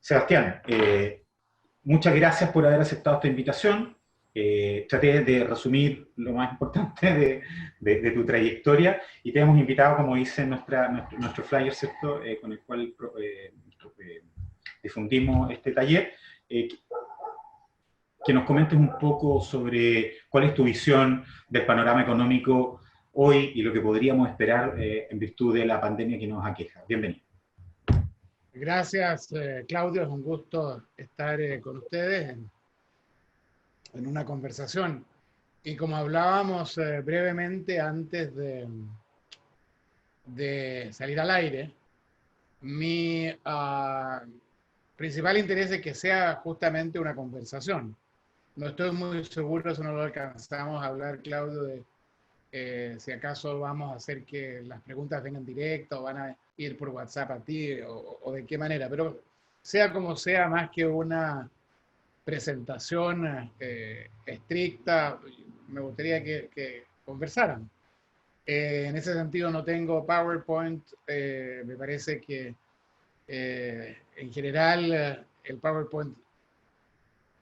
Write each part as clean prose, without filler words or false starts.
Sebastián, muchas gracias por haber aceptado esta invitación. Traté de resumir lo más importante de tu trayectoria y te hemos invitado, como dice nuestro flyer, ¿cierto? Con el cual difundimos este taller, que nos comentes un poco sobre cuál es tu visión del panorama económico hoy y lo que podríamos esperar en virtud de la pandemia que nos aqueja. Bienvenido. Gracias, Claudio. Es un gusto estar con ustedes en una conversación. Y como hablábamos brevemente antes de salir al aire, mi principal interés es que sea justamente una conversación. No estoy muy seguro, eso no lo alcanzamos a hablar, Claudio, de si acaso vamos a hacer que las preguntas vengan directas o van a ir por WhatsApp a ti o de qué manera, pero sea como sea, más que una presentación estricta, me gustaría que conversaran. En ese sentido no tengo PowerPoint, me parece que en general el PowerPoint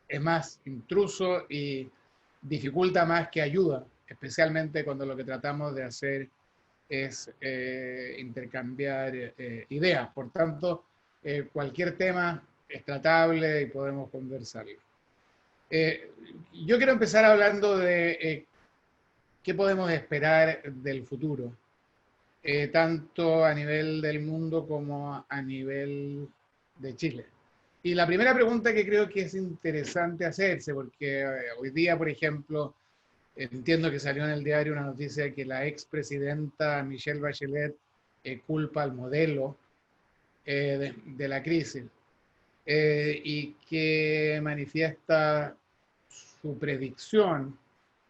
es más intruso y dificulta más que ayuda, especialmente cuando lo que tratamos de hacer es intercambiar ideas. Por tanto, cualquier tema es tratable y podemos conversarlo. Yo quiero empezar hablando de qué podemos esperar del futuro, tanto a nivel del mundo como a nivel de Chile. Y la primera pregunta que creo que es interesante hacerse, porque hoy día, por ejemplo, entiendo que salió en el diario una noticia que la expresidenta Michelle Bachelet culpa al modelo de la crisis y que manifiesta su predicción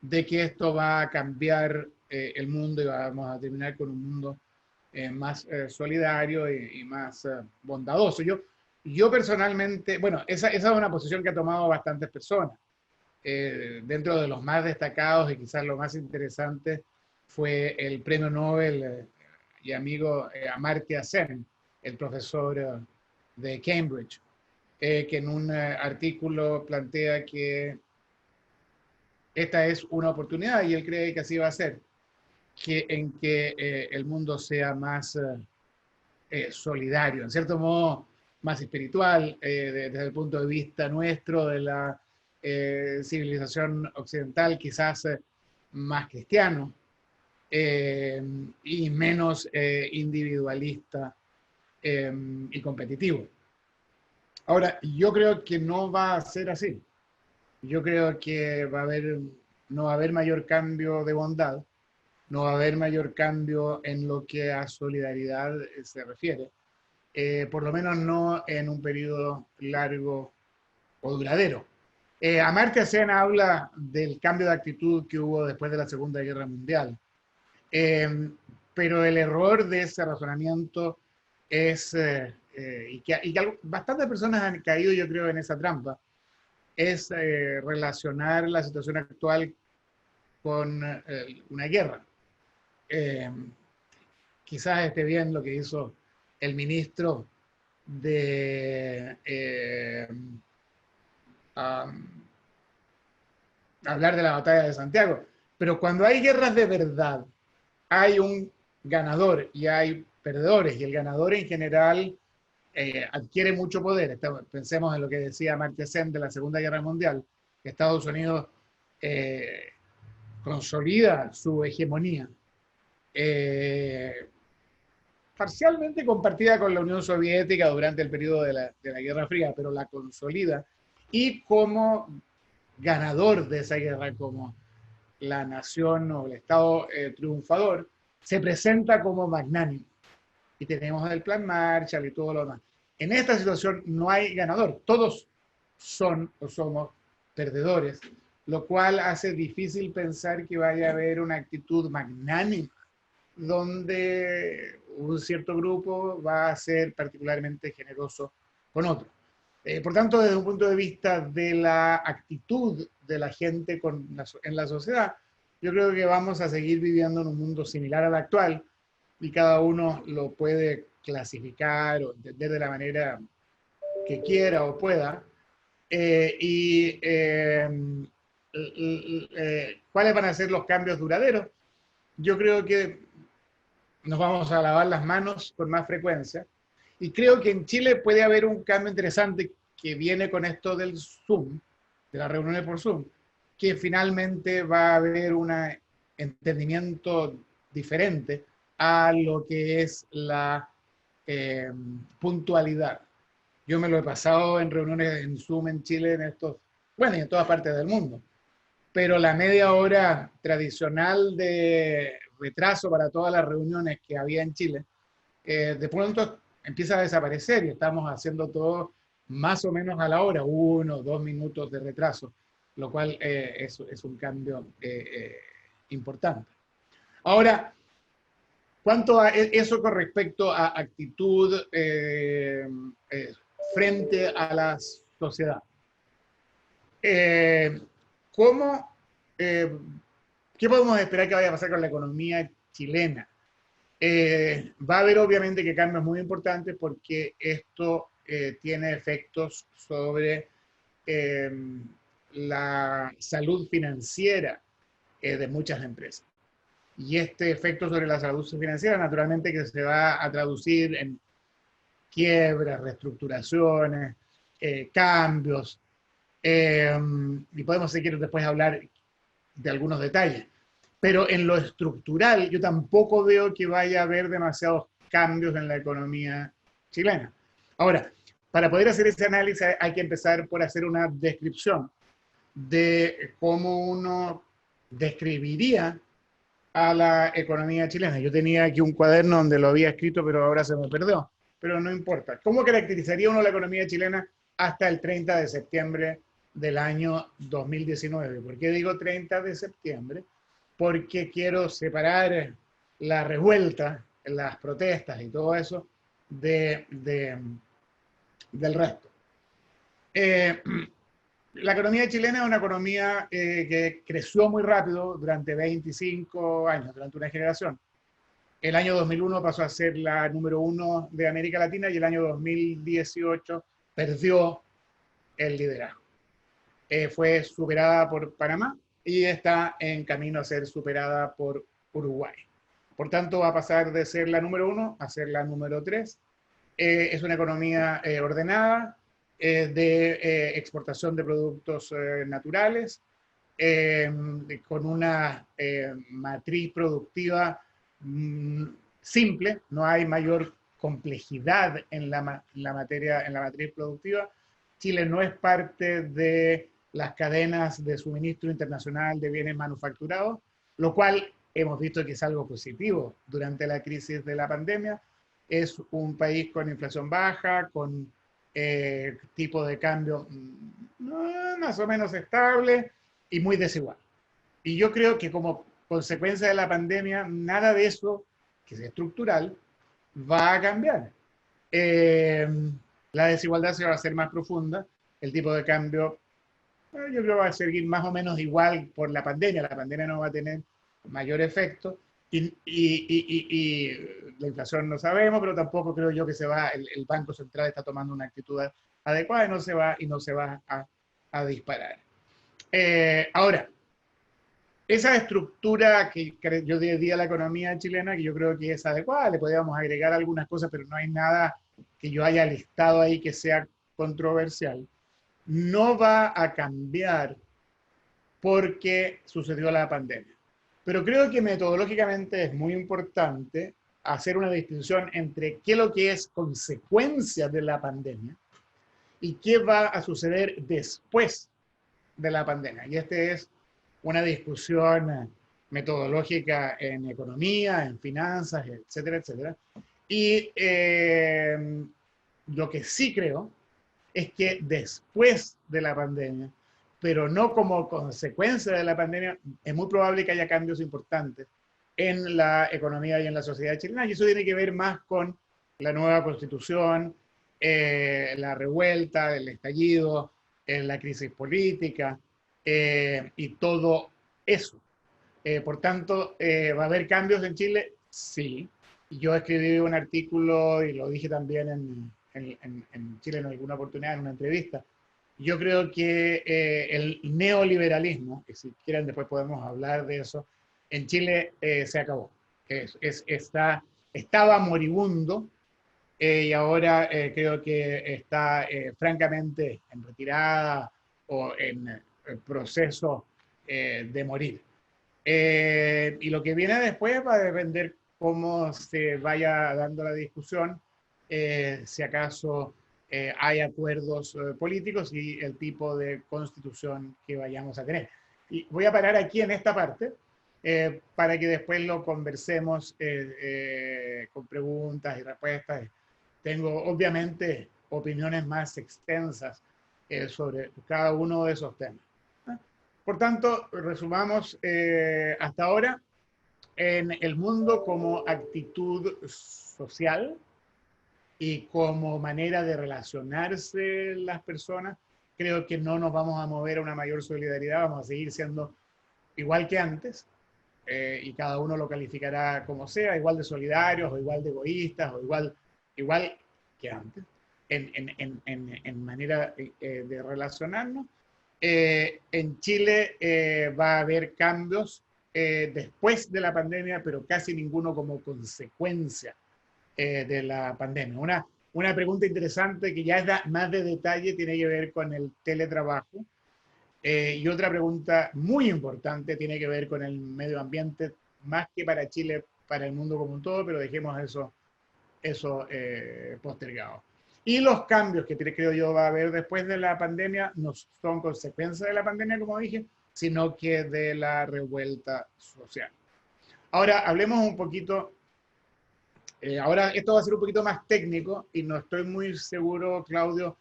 de que esto va a cambiar el mundo y vamos a terminar con un mundo más solidario y más bondadoso. Yo personalmente, bueno, esa es una posición que ha tomado bastantes personas. Dentro de los más destacados y quizás lo más interesante fue el premio Nobel y amigo Amartya Sen, el profesor de Cambridge, que en un artículo plantea que esta es una oportunidad y él cree que así va a ser, en que el mundo sea más solidario, en cierto modo más espiritual, desde el punto de vista nuestro, de la civilización occidental, quizás más cristiano y menos individualista y competitivo. Ahora, yo creo que no va a ser así. Yo creo que no va a haber mayor cambio de bondad, no va a haber mayor cambio en lo que a solidaridad se refiere, por lo menos no en un periodo largo o duradero. Amartya Sen habla del cambio de actitud que hubo después de la Segunda Guerra Mundial, pero el error de ese razonamiento es, y que bastantes personas han caído, yo creo, en esa trampa, es relacionar la situación actual con una guerra. Quizás esté bien lo que hizo el ministro de hablar de la batalla de Santiago, pero cuando hay guerras de verdad, hay un ganador y hay perdedores, y el ganador en general adquiere mucho poder. Pensemos en lo que decía Amartya Sen de la Segunda Guerra Mundial, que Estados Unidos consolida su hegemonía, parcialmente compartida con la Unión Soviética durante el periodo de la Guerra Fría, pero la consolida, y como ganador de esa guerra, como la nación o el Estado triunfador, se presenta como magnánimo. Y tenemos el Plan Marshall y todo lo demás. En esta situación no hay ganador, todos son o somos perdedores, lo cual hace difícil pensar que vaya a haber una actitud magnánima donde un cierto grupo va a ser particularmente generoso con otro. Por tanto, desde un punto de vista de la actitud de la gente en la sociedad, yo creo que vamos a seguir viviendo en un mundo similar al actual y cada uno lo puede clasificar o entender de la manera que quiera o pueda, y cuáles van a ser los cambios duraderos. Yo creo que nos vamos a lavar las manos con más frecuencia, y creo que en Chile puede haber un cambio interesante que viene con esto del Zoom, de las reuniones por Zoom, que finalmente va a haber un entendimiento diferente a lo que es la puntualidad. Yo me lo he pasado en reuniones en Zoom en Chile, en estos, bueno, y en todas partes del mundo, pero la media hora tradicional de retraso para todas las reuniones que había en Chile, de pronto empieza a desaparecer y estamos haciendo todo más o menos a la hora, 1 o 2 minutos de retraso, lo cual es un cambio importante. Ahora, ¿cuánto a eso con respecto a actitud frente a la sociedad? ¿Cómo, ¿Qué podemos esperar que vaya a pasar con la economía chilena? Va a haber obviamente que cambios muy importantes porque esto tiene efectos sobre la salud financiera de muchas empresas. Y este efecto sobre la salud financiera naturalmente que se va a traducir en quiebras, reestructuraciones, cambios, y podemos seguir después hablar de algunos detalles. Pero en lo estructural, yo tampoco veo que vaya a haber demasiados cambios en la economía chilena. Ahora, para poder hacer ese análisis hay que empezar por hacer una descripción de cómo uno describiría a la economía chilena. Yo tenía aquí un cuaderno donde lo había escrito, pero ahora se me perdió. Pero no importa. ¿Cómo caracterizaría uno la economía chilena hasta el 30 de septiembre del año 2019? ¿Por qué digo 30 de septiembre? Porque quiero separar la revuelta, las protestas y todo eso del resto. La economía chilena es una economía que creció muy rápido durante 25 años, durante una generación. El año 2001 pasó a ser la número 1 de América Latina y el año 2018 perdió el liderazgo. Fue superada por Panamá y está en camino a ser superada por Uruguay. Por tanto, va a pasar de ser la número 1 a ser la número 3. Es una economía ordenada, de exportación de productos naturales, con una matriz productiva simple, no hay mayor complejidad en la materia, en la matriz productiva. Chile no es parte de las cadenas de suministro internacional de bienes manufacturados, lo cual hemos visto que es algo positivo durante la crisis de la pandemia. Es un país con inflación baja, con tipo de cambio más o menos estable y muy desigual. Y yo creo que como consecuencia de la pandemia, nada de eso, que es estructural, va a cambiar. La desigualdad se va a hacer más profunda, el tipo de cambio yo creo que va a seguir más o menos igual por la pandemia no va a tener mayor efecto, y la inflación no sabemos, pero tampoco creo yo que el Banco Central está tomando una actitud adecuada y no se va a disparar. Ahora, esa estructura que yo di a la economía chilena, que yo creo que es adecuada, le podríamos agregar algunas cosas, pero no hay nada que yo haya listado ahí que sea controversial, no va a cambiar porque sucedió la pandemia. Pero creo que metodológicamente es muy importante hacer una distinción entre qué es lo que es consecuencia de la pandemia y qué va a suceder después de la pandemia. Y esta es una discusión metodológica en economía, en finanzas, etcétera, etcétera. Y lo que sí creo es que después de la pandemia, pero no como consecuencia de la pandemia, es muy probable que haya cambios importantes en la economía y en la sociedad chilena, y eso tiene que ver más con la nueva constitución, la revuelta, el estallido, la crisis política y todo eso. Por tanto, ¿va a haber cambios en Chile? Sí. Yo escribí un artículo y lo dije también en Chile en alguna oportunidad, en una entrevista. Yo creo que el neoliberalismo, que si quieren después podemos hablar de eso, en Chile se acabó. Estaba moribundo y ahora creo que está francamente en retirada o en proceso de morir. Y lo que viene después va a depender cómo se vaya dando la discusión, si acaso hay acuerdos políticos y el tipo de constitución que vayamos a tener. Y voy a parar aquí en esta parte para que después lo conversemos con preguntas y respuestas. Tengo obviamente opiniones más extensas sobre cada uno de esos temas. Por tanto, resumamos hasta ahora en el mundo como actitud social y como manera de relacionarse las personas. Creo que no nos vamos a mover a una mayor solidaridad, vamos a seguir siendo igual que antes, y cada uno lo calificará como sea, igual de solidarios o igual de egoístas o igual que antes, en manera de relacionarnos. En Chile va a haber cambios después de la pandemia, pero casi ninguno como consecuencia de la pandemia. Una pregunta interesante que ya es más de detalle tiene que ver con el teletrabajo. Y otra pregunta muy importante tiene que ver con el medio ambiente, más que para Chile, para el mundo como un todo, pero dejemos eso postergado. Y los cambios que creo yo va a haber después de la pandemia no son consecuencia de la pandemia, como dije, sino que de la revuelta social. Ahora, hablemos un poquito, ahora esto va a ser un poquito más técnico y no estoy muy seguro, Claudio,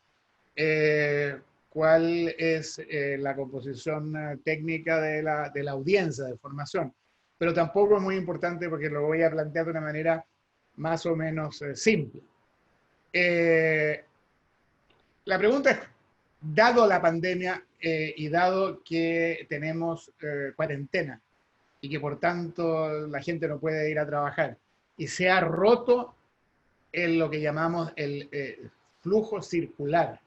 cuál es la composición técnica de la audiencia de formación, pero tampoco es muy importante porque lo voy a plantear de una manera más o menos simple. La pregunta es, dado la pandemia y dado que tenemos cuarentena y que por tanto la gente no puede ir a trabajar y se ha roto lo que llamamos el flujo circular,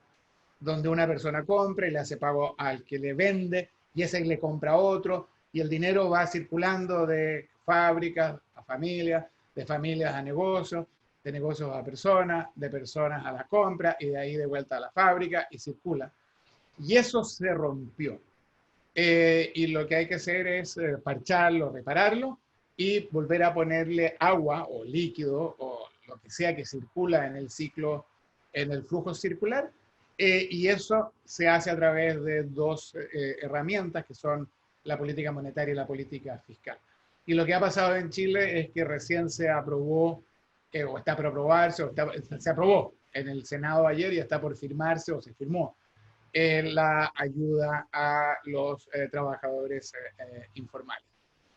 donde una persona compra y le hace pago al que le vende y ese le compra a otro y el dinero va circulando de fábricas a familias, de familias a negocios, de negocios a personas, de personas a la compra y de ahí de vuelta a la fábrica y circula. Y eso se rompió. Y lo que hay que hacer es parcharlo, repararlo y volver a ponerle agua o líquido o lo que sea que circula en el ciclo, en el flujo circular. Y eso se hace a través de dos herramientas que son la política monetaria y la política fiscal. Y lo que ha pasado en Chile es que recién se aprobó, o está por aprobarse, se aprobó en el Senado ayer y está por firmarse o se firmó la ayuda a los trabajadores informales.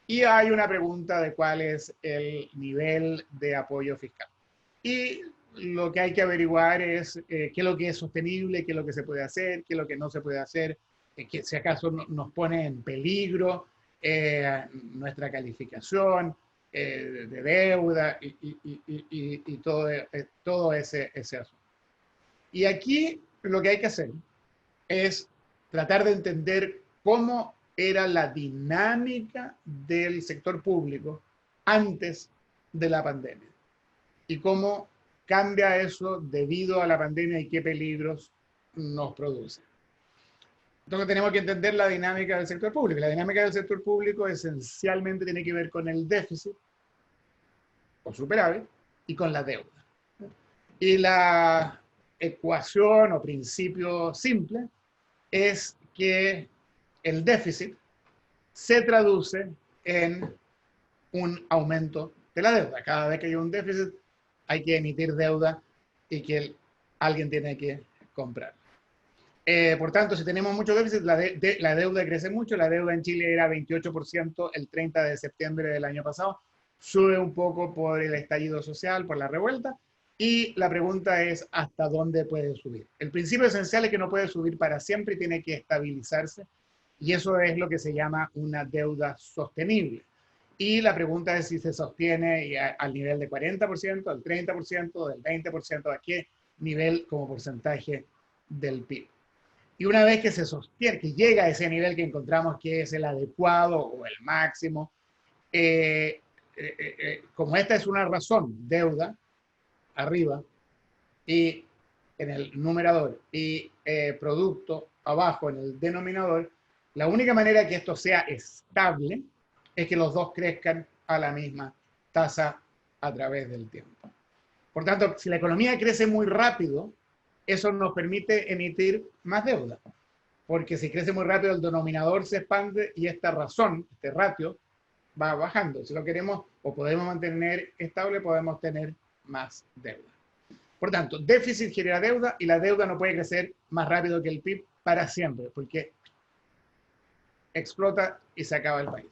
Y hay una pregunta de cuál es el nivel de apoyo fiscal. Y lo que hay que averiguar es qué es lo que es sostenible, qué es lo que se puede hacer, qué es lo que no se puede hacer, que si acaso nos pone en peligro nuestra calificación de deuda y todo ese asunto. Y aquí lo que hay que hacer es tratar de entender cómo era la dinámica del sector público antes de la pandemia y cómo cambia eso debido a la pandemia y qué peligros nos produce. Entonces tenemos que entender la dinámica del sector público. La dinámica del sector público esencialmente tiene que ver con el déficit o superávit y con la deuda. Y la ecuación o principio simple es que el déficit se traduce en un aumento de la deuda. Cada vez que hay un déficit hay que emitir deuda y que alguien tiene que comprar. Por tanto, si tenemos mucho déficit, la deuda crece mucho. La deuda en Chile era 28% el 30 de septiembre del año pasado. Sube un poco por el estallido social, por la revuelta. Y la pregunta es, ¿hasta dónde puede subir? El principio esencial es que no puede subir para siempre y tiene que estabilizarse. Y eso es lo que se llama una deuda sostenible. Y la pregunta es si se sostiene al nivel de 40%, del 30%, del 20%, nivel como porcentaje del PIB. Y una vez que se sostiene, que llega a ese nivel que encontramos que es el adecuado o el máximo, como esta es una razón, deuda, arriba, y en el numerador, y producto abajo en el denominador, la única manera que esto sea estable es que los dos crezcan a la misma tasa a través del tiempo. Por tanto, si la economía crece muy rápido, eso nos permite emitir más deuda, porque si crece muy rápido el denominador se expande y esta razón, este ratio, va bajando. Si lo queremos o podemos mantener estable, podemos tener más deuda. Por tanto, déficit genera deuda y la deuda no puede crecer más rápido que el PIB para siempre, porque explota y se acaba el país.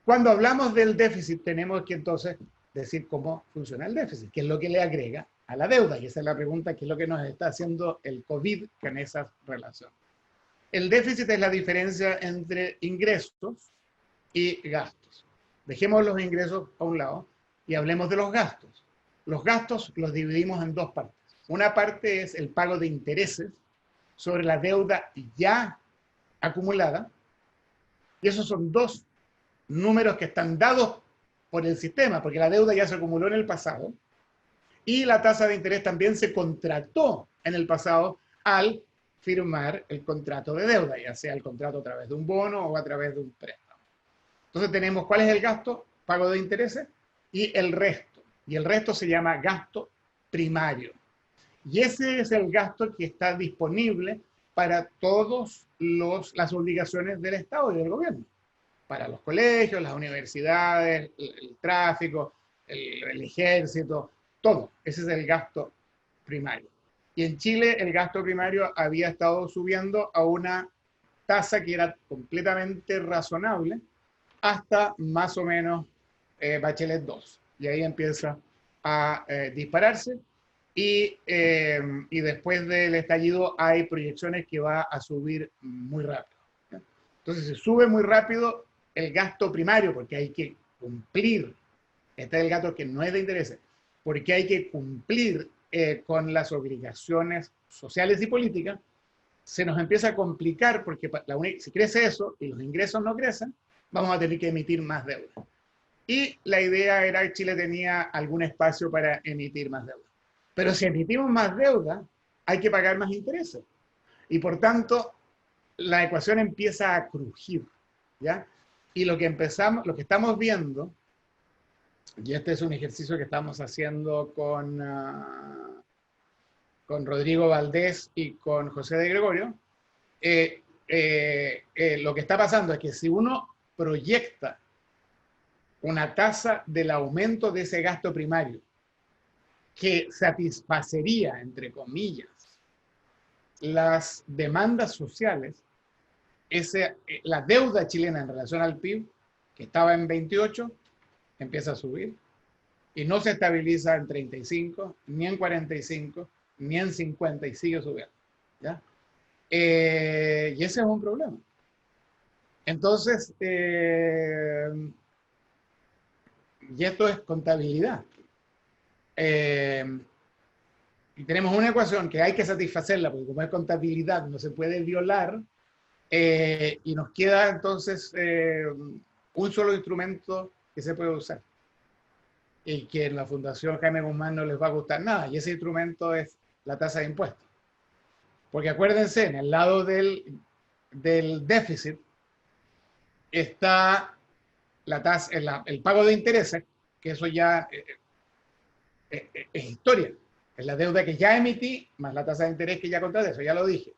Cuando hablamos del déficit, tenemos que entonces decir cómo funciona el déficit, qué es lo que le agrega a la deuda. Y esa es la pregunta, qué es lo que nos está haciendo el COVID con esa relación. El déficit es la diferencia entre ingresos y gastos. Dejemos los ingresos a un lado y hablemos de los gastos. Los gastos los dividimos en dos partes. Una parte es el pago de intereses sobre la deuda ya acumulada, y esos son dos números que están dados por el sistema, porque la deuda ya se acumuló en el pasado, y la tasa de interés también se contrató en el pasado al firmar el contrato de deuda, ya sea el contrato a través de un bono o a través de un préstamo. Entonces tenemos cuál es el gasto, pago de intereses, y el resto. Y el resto se llama gasto primario. Y ese es el gasto que está disponible para todas las obligaciones del Estado y del gobierno. Para los colegios, las universidades, el tráfico, el ejército, todo. Ese es el gasto primario. Y en Chile el gasto primario había estado subiendo a una tasa que era completamente razonable hasta más o menos Bachelet 2. Y ahí empieza a dispararse. Y después del estallido hay proyecciones que va a subir muy rápido. Entonces, si sube muy rápido el gasto primario, porque hay que cumplir, este es el gasto que no es de intereses, porque hay que cumplir con las obligaciones sociales y políticas, se nos empieza a complicar porque si crece eso y los ingresos no crecen, vamos a tener que emitir más deuda. Y la idea era que Chile tenía algún espacio para emitir más deuda. Pero si emitimos más deuda, hay que pagar más intereses. Y por tanto, la ecuación empieza a crujir, ¿ya? Y lo que estamos viendo, y este es un ejercicio que estamos haciendo con Rodrigo Valdés y con José de Gregorio, lo que está pasando es que si uno proyecta una tasa del aumento de ese gasto primario que satisfacería, entre comillas, las demandas sociales, la deuda chilena en relación al PIB, que estaba en 28, empieza a subir y no se estabiliza en 35, ni en 45, ni en 50 y sigue subiendo, ¿ya? Y ese es un problema. Entonces, y esto es contabilidad. Y tenemos una ecuación que hay que satisfacerla, porque como es contabilidad no se puede violar, y nos queda entonces un solo instrumento que se puede usar, y que en la Fundación Jaime Guzmán no les va a gustar nada, y ese instrumento es la tasa de impuestos. Porque acuérdense, en el lado del déficit está la tasa, el pago de intereses, que eso ya es historia. Es la deuda que ya emití, más la tasa de interés que ya contraté, eso ya lo dije.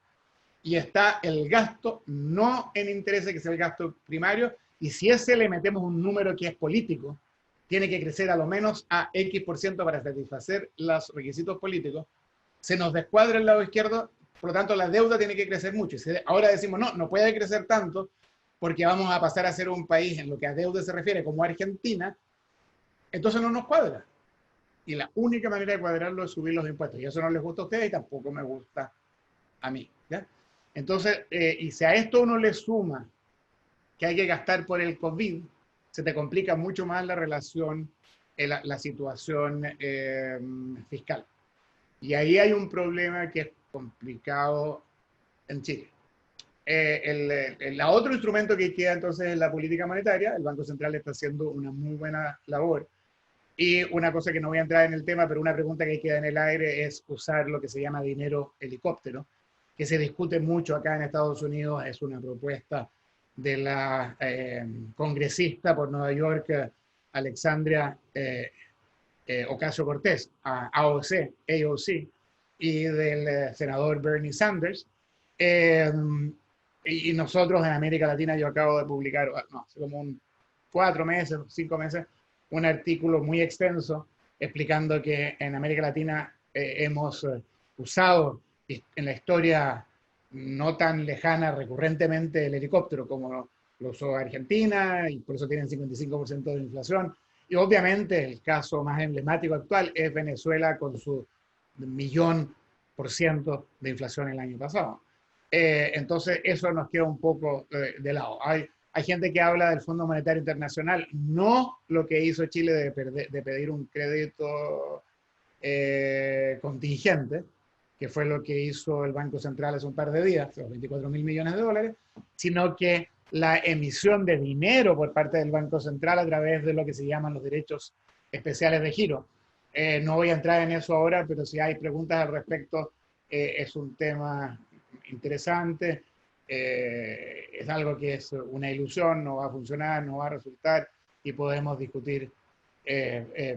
Y está el gasto no en intereses, que es el gasto primario, y si ese le metemos un número que es político, tiene que crecer a lo menos a X% para satisfacer los requisitos políticos, se nos descuadra el lado izquierdo, por lo tanto la deuda tiene que crecer mucho. Y ahora decimos, no puede crecer tanto, porque vamos a pasar a ser un país en lo que a deuda se refiere como Argentina, entonces no nos cuadra. Y la única manera de cuadrarlo es subir los impuestos. Y eso no les gusta a ustedes y tampoco me gusta a mí, ¿ya? Entonces, y si a esto uno le suma que hay que gastar por el COVID, se te complica mucho más la relación la situación fiscal. Y ahí hay un problema que es complicado en Chile. El otro instrumento que queda entonces es la política monetaria. El Banco Central está haciendo una muy buena labor. Y una cosa que no voy a entrar en el tema, pero una pregunta que queda en el aire es usar lo que se llama dinero helicóptero, que se discute mucho acá en Estados Unidos. Es una propuesta de la congresista por Nueva York, Alexandria Ocasio-Cortez, AOC, y del senador Bernie Sanders. Eh, y nosotros en América Latina, yo acabo de publicar, no, hace como 4 meses, 5 meses, un artículo muy extenso explicando que en América Latina hemos usado en la historia no tan lejana recurrentemente el helicóptero como lo usó Argentina, y por eso tienen 55% de inflación. Y obviamente el caso más emblemático actual es Venezuela con su 1.000.000% de inflación el año pasado. Entonces eso nos queda un poco de lado. Hay gente que habla del Fondo Monetario Internacional, no lo que hizo Chile de pedir un crédito contingente, que fue lo que hizo el Banco Central hace un par de días, los 24.000 millones de dólares, sino que la emisión de dinero por parte del Banco Central a través de lo que se llaman los derechos especiales de giro. No voy a entrar en eso ahora, pero si hay preguntas al respecto, es un tema interesante. Es algo que es una ilusión, no va a funcionar, no va a resultar, y podemos discutir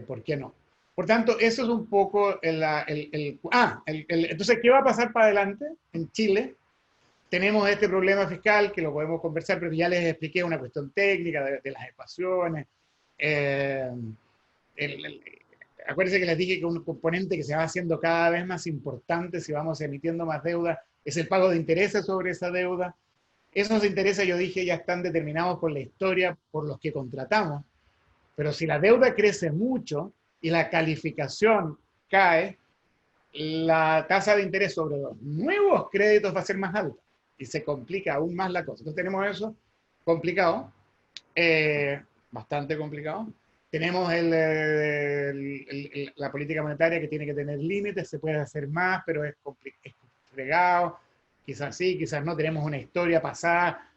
por qué no. Por tanto, eso es un poco entonces, ¿qué va a pasar para adelante en Chile? Tenemos este problema fiscal que lo podemos conversar, pero ya les expliqué una cuestión técnica de las ecuaciones. Eh, Acuérdense que les dije que un componente que se va haciendo cada vez más importante si vamos emitiendo más deuda es el pago de intereses sobre esa deuda. Esos intereses, yo dije, ya están determinados por la historia, por los que contratamos. Pero si la deuda crece mucho y la calificación cae, la tasa de interés sobre los nuevos créditos va a ser más alta y se complica aún más la cosa. Entonces tenemos eso complicado, bastante complicado. Tenemos la política monetaria que tiene que tener límites, se puede hacer más, pero es complicado. Quizás sí, quizás no. Tenemos una historia pasada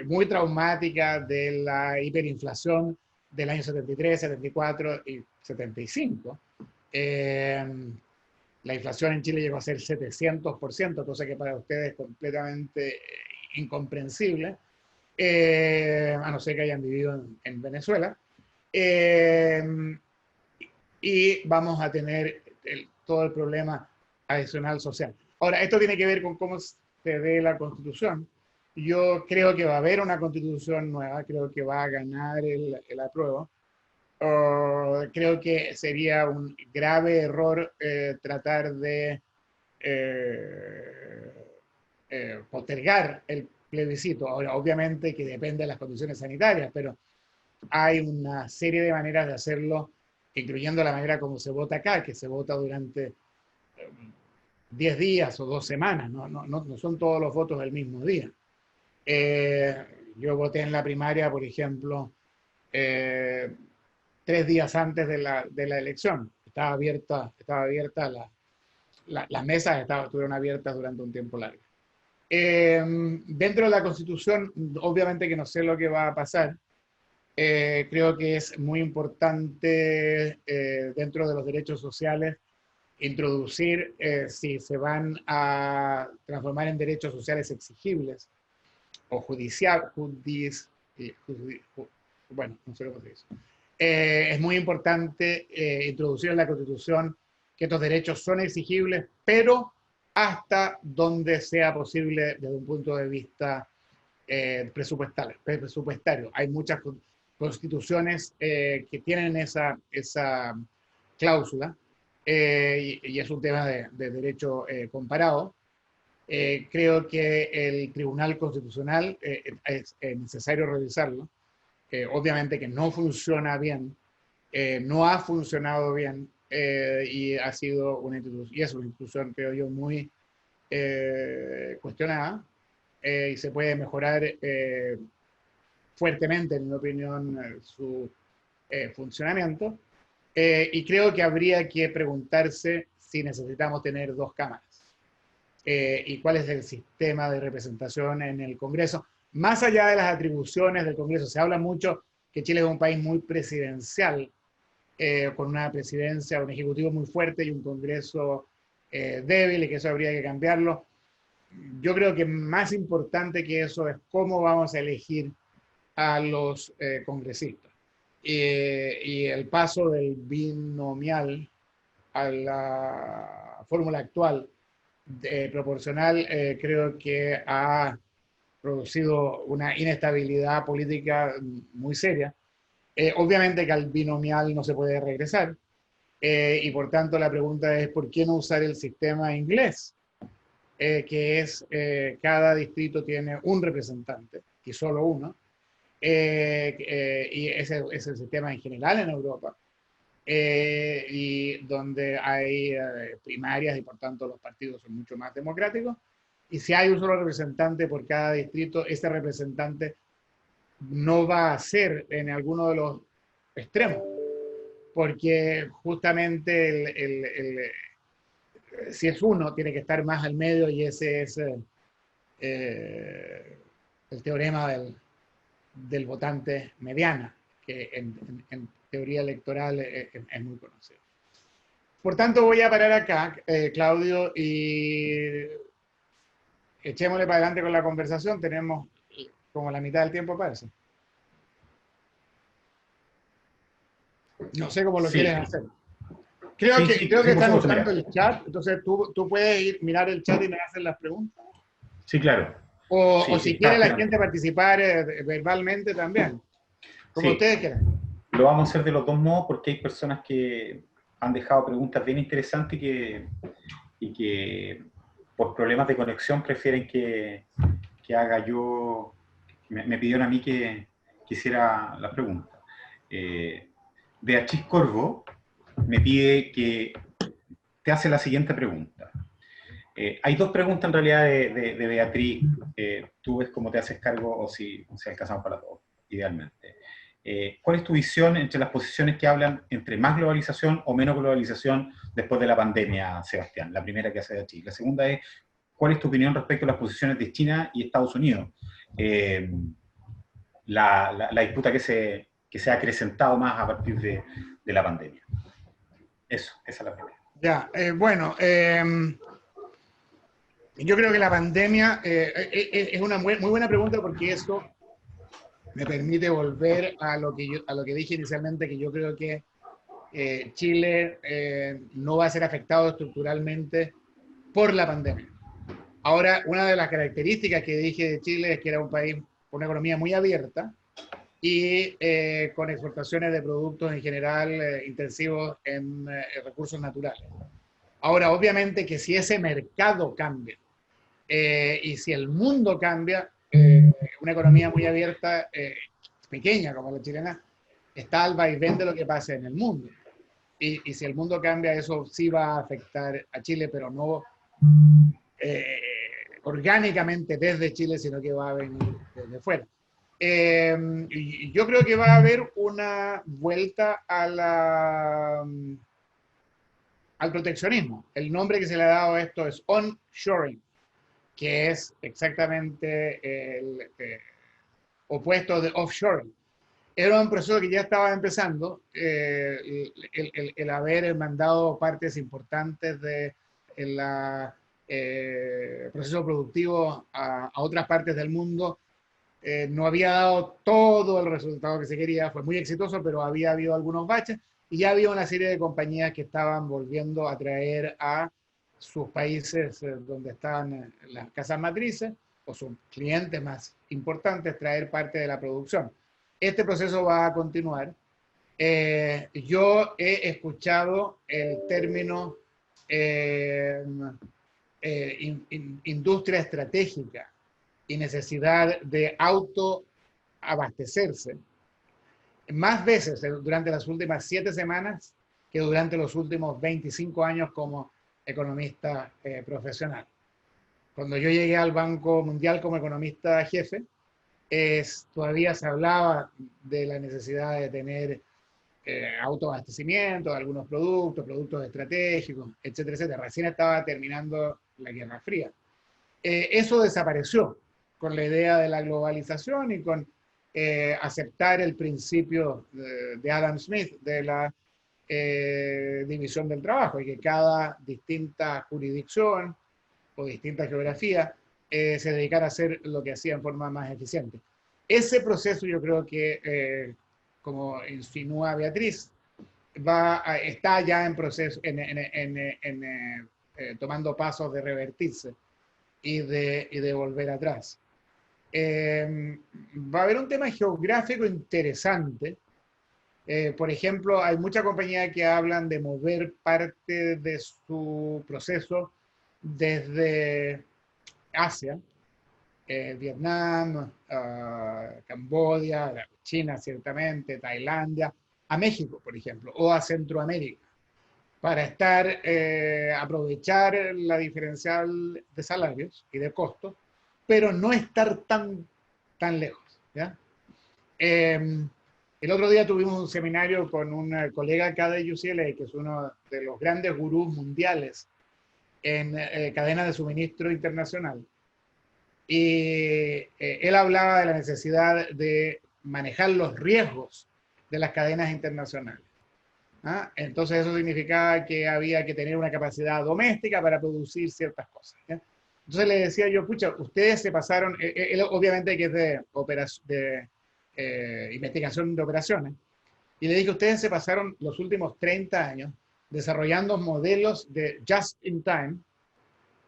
muy traumática de la hiperinflación del año 73, 74 y 75. La inflación en Chile llegó a ser 700%, cosa que para ustedes es completamente incomprensible, a no ser que hayan vivido en Venezuela. Y vamos a tener todo el problema adicional social. Ahora, esto tiene que ver con cómo se ve la Constitución. Yo creo que va a haber una Constitución nueva, creo que va a ganar el apruebo. Creo que sería un grave error tratar de postergar el plebiscito. Ahora, obviamente que depende de las condiciones sanitarias, pero hay una serie de maneras de hacerlo, incluyendo la manera como se vota acá, que se vota durante 10 días o 2 semanas, no son todos los votos del mismo día. Yo voté en la primaria, por ejemplo, 3 días antes de la elección. Estaba abierta las mesas estuvieron abiertas durante un tiempo largo. Dentro de la Constitución, obviamente que no sé lo que va a pasar. Creo que es muy importante dentro de los derechos sociales introducir si se van a transformar en derechos sociales exigibles o bueno, no sé cómo se dice. Es muy importante introducir en la Constitución que estos derechos son exigibles, pero hasta donde sea posible desde un punto de vista presupuestario. Hay muchas constituciones que tienen esa cláusula y es un tema de derecho comparado. Creo que el Tribunal Constitucional es necesario revisarlo. Obviamente que no funciona bien, no ha funcionado bien y ha sido una institución, y es una institución, creo yo, muy cuestionada y se puede mejorar fuertemente, en mi opinión, su funcionamiento. Y creo que habría que preguntarse si necesitamos tener dos cámaras y cuál es el sistema de representación en el Congreso. Más allá de las atribuciones del Congreso, se habla mucho que Chile es un país muy presidencial, con una presidencia, un ejecutivo muy fuerte y un Congreso débil, y que eso habría que cambiarlo. Yo creo que más importante que eso es cómo vamos a elegir a los congresistas. Y el paso del binomial a la fórmula actual proporcional creo que ha producido una inestabilidad política muy seria. Obviamente que al binomial no se puede regresar, y por tanto la pregunta es ¿por qué no usar el sistema inglés? Que es cada distrito tiene un representante y solo uno, y ese es el sistema en general en Europa, y donde hay primarias y por tanto los partidos son mucho más democráticos. Y si hay un solo representante por cada distrito, ese representante no va a ser en alguno de los extremos, porque justamente si es uno, tiene que estar más al medio, y ese es el teorema del votante mediana, que en teoría electoral es muy conocido. Por tanto, voy a parar acá, Claudio, y echémosle para adelante con la conversación. Tenemos como la mitad del tiempo para eso. No sé cómo lo quieres hacer. Creo que están usando el chat, entonces tú puedes mirar el chat y me haces las preguntas. Sí, claro. O si quiere la gente participar verbalmente también, como ustedes quieran. Lo vamos a hacer de los dos modos porque hay personas que han dejado preguntas bien interesantes y que por problemas de conexión prefieren que haga yo, me pidieron a mí que hiciera la pregunta. Beatriz Corvo me pide que te hace la siguiente pregunta. Hay dos preguntas en realidad de Beatriz. Tú ves cómo te haces cargo o si alcanzamos para todos, idealmente. ¿Cuál es tu visión entre las posiciones que hablan entre más globalización o menos globalización después de la pandemia, Sebastián? La primera que hace Beatriz. La segunda es, ¿cuál es tu opinión respecto a las posiciones de China y Estados Unidos? La disputa que se ha acrecentado más a partir de la pandemia. Eso, esa es la primera. Ya, bueno, yo creo que la pandemia es una muy buena pregunta, porque eso me permite volver a lo que dije inicialmente, que yo creo que Chile no va a ser afectado estructuralmente por la pandemia. Ahora, una de las características que dije de Chile es que era un país con una economía muy abierta y con exportaciones de productos en general intensivos en recursos naturales. Ahora, obviamente que si ese mercado cambia y si el mundo cambia, una economía muy abierta, pequeña como la chilena, está al vaivén de lo que pasa en el mundo. Y si el mundo cambia, eso sí va a afectar a Chile, pero no orgánicamente desde Chile, sino que va a venir desde fuera. Y yo creo que va a haber una vuelta al proteccionismo. El nombre que se le ha dado a esto es onshoring, que es exactamente el opuesto de offshoring. Era un proceso que ya estaba empezando, el haber mandado partes importantes del proceso productivo a otras partes del mundo. No había dado todo el resultado que se quería, fue muy exitoso, pero había habido algunos baches, y ya había una serie de compañías que estaban volviendo a traer a sus países donde estaban las casas matrices o sus clientes más importantes, traer parte de la producción. Este proceso va a continuar. Yo he escuchado el término industria estratégica y necesidad de autoabastecerse más veces durante las últimas 7 semanas que durante los últimos 25 años como economista profesional. Cuando yo llegué al Banco Mundial como economista jefe, todavía se hablaba de la necesidad de tener autoabastecimiento de algunos productos, productos estratégicos, etcétera, etcétera. Recién estaba terminando la Guerra Fría. Eso desapareció con la idea de la globalización y con aceptar el principio de Adam Smith de la división del trabajo y que cada distinta jurisdicción o distinta geografía se dedicara a hacer lo que hacía en forma más eficiente. Ese proceso yo creo que, como insinúa Beatriz, está ya en proceso, tomando pasos de revertirse y de volver atrás. Va a haber un tema geográfico interesante. Por ejemplo, hay muchas compañías que hablan de mover parte de su proceso desde Asia, Vietnam, Camboya, China ciertamente, Tailandia, a México, por ejemplo, o a Centroamérica, para aprovechar la diferencial de salarios y de costos, pero no estar tan lejos. ¿Ya? El otro día tuvimos un seminario con un colega acá de UCLA, que es uno de los grandes gurús mundiales en cadena de suministro internacional. Y él hablaba de la necesidad de manejar los riesgos de las cadenas internacionales. ¿Ah? Entonces eso significaba que había que tener una capacidad doméstica para producir ciertas cosas. ¿Ya? Entonces le decía yo, pucha, ustedes se pasaron, él obviamente que es de investigación de operaciones, y le dije, ustedes se pasaron los últimos 30 años desarrollando modelos de just in time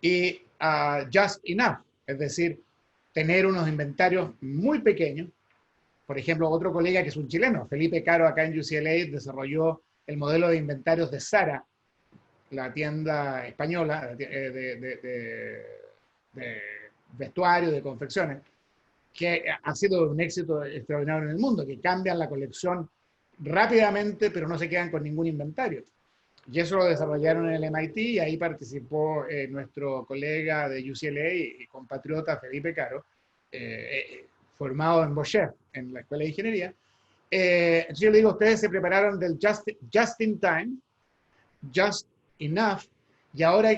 y just enough, es decir, tener unos inventarios muy pequeños. Por ejemplo, otro colega que es un chileno, Felipe Caro, acá en UCLA, desarrolló el modelo de inventarios de Zara, la tienda española de vestuario, de confecciones, que ha sido un éxito extraordinario en el mundo, que cambian la colección rápidamente, pero no se quedan con ningún inventario. Y eso lo desarrollaron en el MIT y ahí participó nuestro colega de UCLA y compatriota Felipe Caro, formado en Bosch, en la Escuela de Ingeniería. Entonces yo le digo, ustedes se prepararon del just in time, just enough, y ahora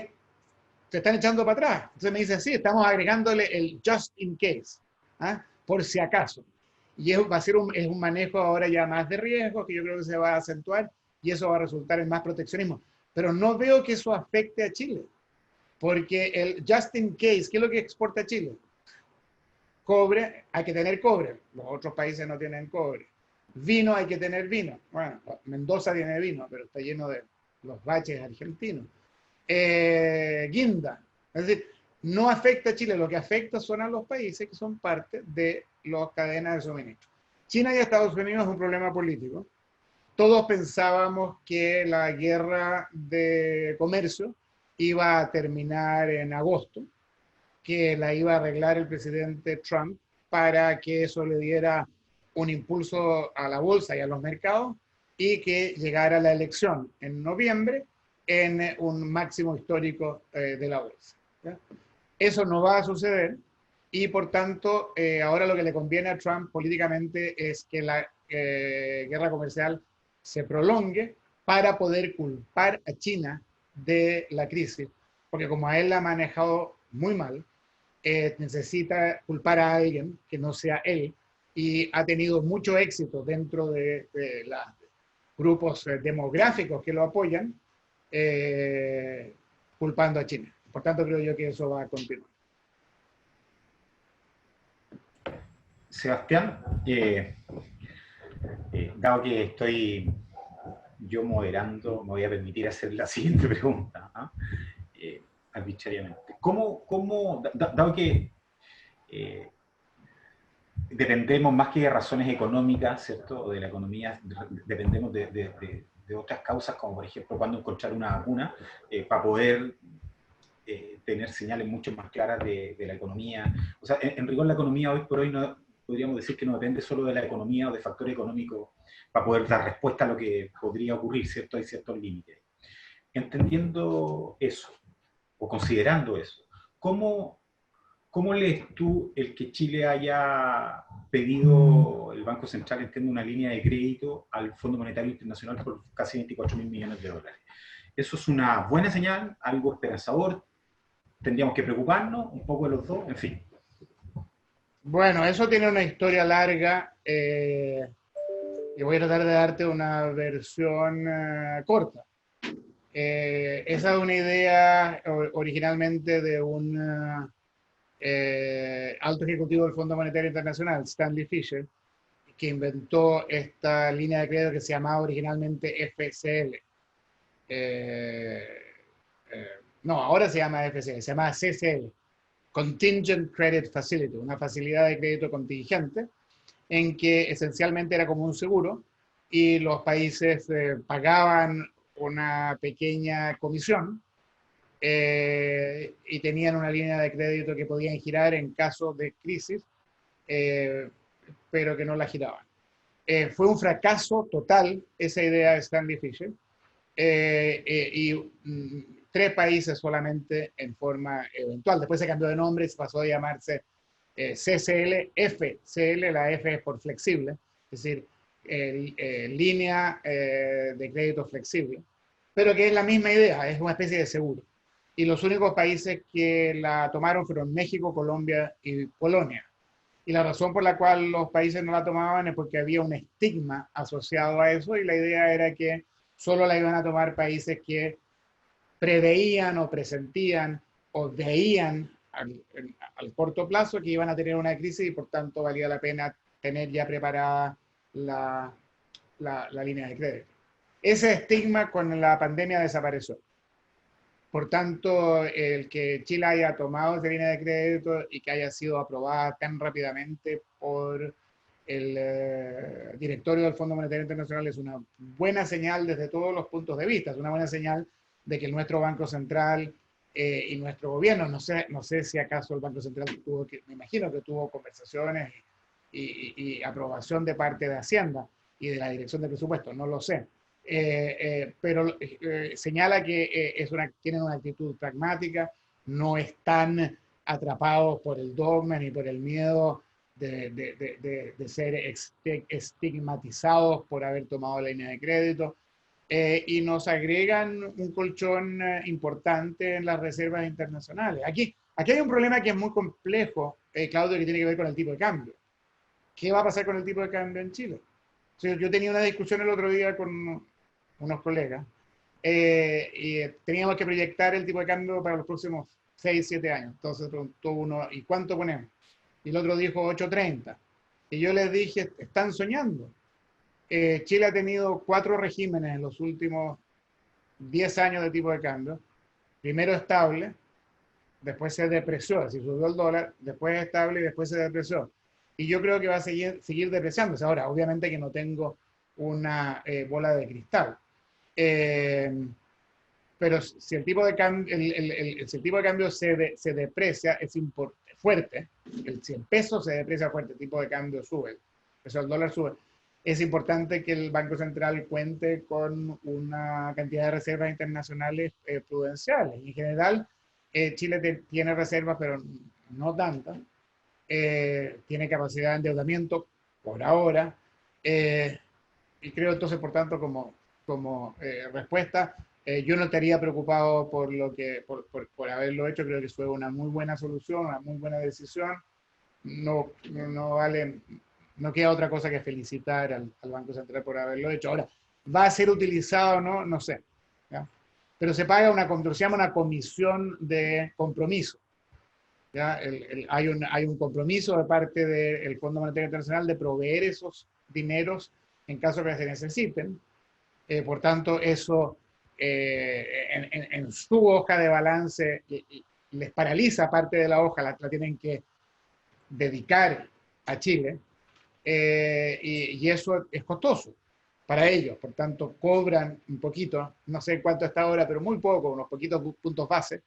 se están echando para atrás. Entonces me dice, sí, estamos agregándole el just in case, ¿ah? Por si acaso. Y va a ser es un manejo ahora ya más de riesgo, que yo creo que se va a acentuar, y eso va a resultar en más proteccionismo. Pero no veo que eso afecte a Chile, porque el just in case, ¿qué es lo que exporta Chile? Cobre, hay que tener cobre. Los otros países no tienen cobre. Vino, hay que tener vino. Bueno, Mendoza tiene vino, pero está lleno de los baches argentinos. Guinda. Es decir, no afecta a Chile, lo que afecta son a los países que son parte de las cadenas de suministro. China y Estados Unidos es un problema político. Todos pensábamos que la guerra de comercio iba a terminar en agosto, que la iba a arreglar el presidente Trump para que eso le diera un impulso a la bolsa y a los mercados y que llegara la elección en noviembre en un máximo histórico de la bolsa. ¿Ya? Eso no va a suceder y por tanto ahora lo que le conviene a Trump políticamente es que la guerra comercial se prolongue para poder culpar a China de la crisis, porque como a él la ha manejado muy mal, necesita culpar a alguien que no sea él y ha tenido mucho éxito dentro de los grupos demográficos que lo apoyan, culpando a China. Por tanto, creo yo que eso va a continuar. Sebastián, dado que estoy yo moderando, me voy a permitir hacer la siguiente pregunta, arbitrariamente. Dado que dependemos más que de razones económicas, ¿cierto? O de la economía, dependemos de otras causas, como por ejemplo cuando encontrar una vacuna, para poder tener señales mucho más claras de la economía. O sea, en rigor la economía hoy por hoy no podríamos decir que no depende solo de la economía o de factor económico para poder dar respuesta a lo que podría ocurrir, ¿cierto? Hay ciertos límites. Entendiendo eso, o considerando eso, ¿cómo ¿cómo lees tú el que Chile haya pedido, el Banco Central, entiende, una línea de crédito al Fondo Monetario Internacional por casi 24.000 millones de dólares? ¿Eso es una buena señal, algo esperanzador? ¿Tendríamos que preocuparnos un poco de los dos? En fin. Bueno, eso tiene una historia larga y voy a tratar de darte una versión corta. Esa es una idea originalmente de un alto ejecutivo del Fondo Monetario Internacional, Stanley Fischer, que inventó esta línea de crédito que se llamaba originalmente FCL. Eh, no, ahora se llama FCL, se llama CCL, Contingent Credit Facility, una facilidad de crédito contingente, en que esencialmente era como un seguro y los países pagaban una pequeña comisión y tenían una línea de crédito que podían girar en caso de crisis, eh, pero que no la giraban. Fue un fracaso total esa idea de Stanley Fischer y 3 países solamente en forma eventual. Después se cambió de nombre y se pasó a llamarse CCL, FCL, la F es por flexible, es decir, línea de crédito flexible, pero que es la misma idea, es una especie de seguro. Y los únicos países que la tomaron fueron México, Colombia y Polonia. Y la razón por la cual los países no la tomaban es porque había un estigma asociado a eso y la idea era que solo la iban a tomar países que preveían o presentían o veían al corto plazo que iban a tener una crisis y por tanto valía la pena tener ya preparada la línea de crédito. Ese estigma con la pandemia desapareció. Por tanto, el que Chile haya tomado esa línea de crédito y que haya sido aprobada tan rápidamente por el directorio del Fondo Monetario Internacional es una buena señal desde todos los puntos de vista. Es una buena señal de que nuestro Banco Central y nuestro gobierno, no sé si acaso el Banco Central tuvo, me imagino que tuvo conversaciones y aprobación de parte de Hacienda y de la Dirección de Presupuestos, no lo sé. Pero señala que tienen una actitud pragmática, no están atrapados por el dogma ni por el miedo de ser estigmatizados por haber tomado la línea de crédito. Y nos agregan un colchón importante en las reservas internacionales. Aquí hay un problema que es muy complejo, Claudio, que tiene que ver con el tipo de cambio. ¿Qué va a pasar con el tipo de cambio en Chile? Yo tenía una discusión el otro día con unos colegas y teníamos que proyectar el tipo de cambio para los próximos 6, 7 años. Entonces preguntó uno, ¿y cuánto ponemos? Y el otro dijo 8.30. Y yo les dije, están soñando. Chile ha tenido 4 regímenes en los últimos 10 años de tipo de cambio. Primero estable, después se depreció, así subió el dólar, después estable y después se depreció. Y yo creo que va a seguir depreciándose. Ahora, obviamente que no tengo una bola de cristal. Pero si el tipo de cambio, si el tipo de cambio se deprecia, es fuerte. Si el peso se deprecia fuerte, el tipo de cambio sube, el peso del dólar sube. Es importante que el Banco Central cuente con una cantidad de reservas internacionales prudenciales. En general, Chile tiene reservas, pero no tantas. Tiene capacidad de endeudamiento por ahora. Y creo entonces, por tanto, como respuesta, yo no estaría preocupado por haberlo hecho. Creo que fue una muy buena solución, una muy buena decisión. No vale, no queda otra cosa que felicitar al Banco Central por haberlo hecho. Ahora, ¿va a ser utilizado o no? No sé. ¿Ya? Pero se paga se llama una comisión de compromiso. ¿Ya? Hay un compromiso de parte del Fondo Monetario Internacional de proveer esos dineros en caso que se necesiten. Por tanto, eso en su hoja de balance les paraliza parte de la hoja, la tienen que dedicar a Chile, y eso es costoso para ellos. Por tanto, cobran un poquito, no sé cuánto está ahora, pero muy poco, unos poquitos puntos base,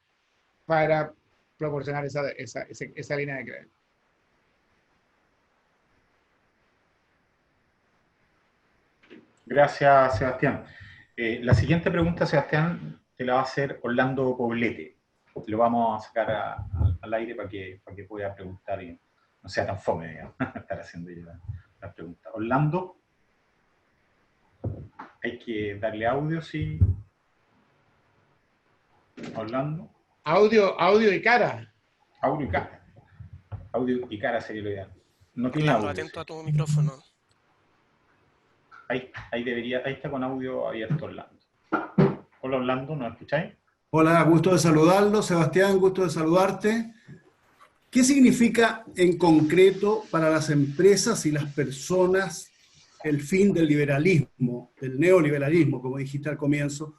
para proporcionar esa línea de crédito. Gracias, Sebastián. La siguiente pregunta, Sebastián, te la va a hacer Orlando Poblete. Lo vamos a sacar al aire para que pueda preguntar y no sea tan fome, digamos, estar haciendo yo las preguntas. Orlando, hay que darle audio, sí. Orlando. Audio y cara. Audio y cara. Audio y cara sería lo ideal. No tiene Orlando, audio. atento Sí. a tu micrófono. Ahí está con audio abierto Orlando. Hola Orlando, ¿nos escucháis? Hola, gusto de saludarlo. Sebastián, gusto de saludarte. ¿Qué significa en concreto para las empresas y las personas el fin del liberalismo, del neoliberalismo, como dijiste al comienzo?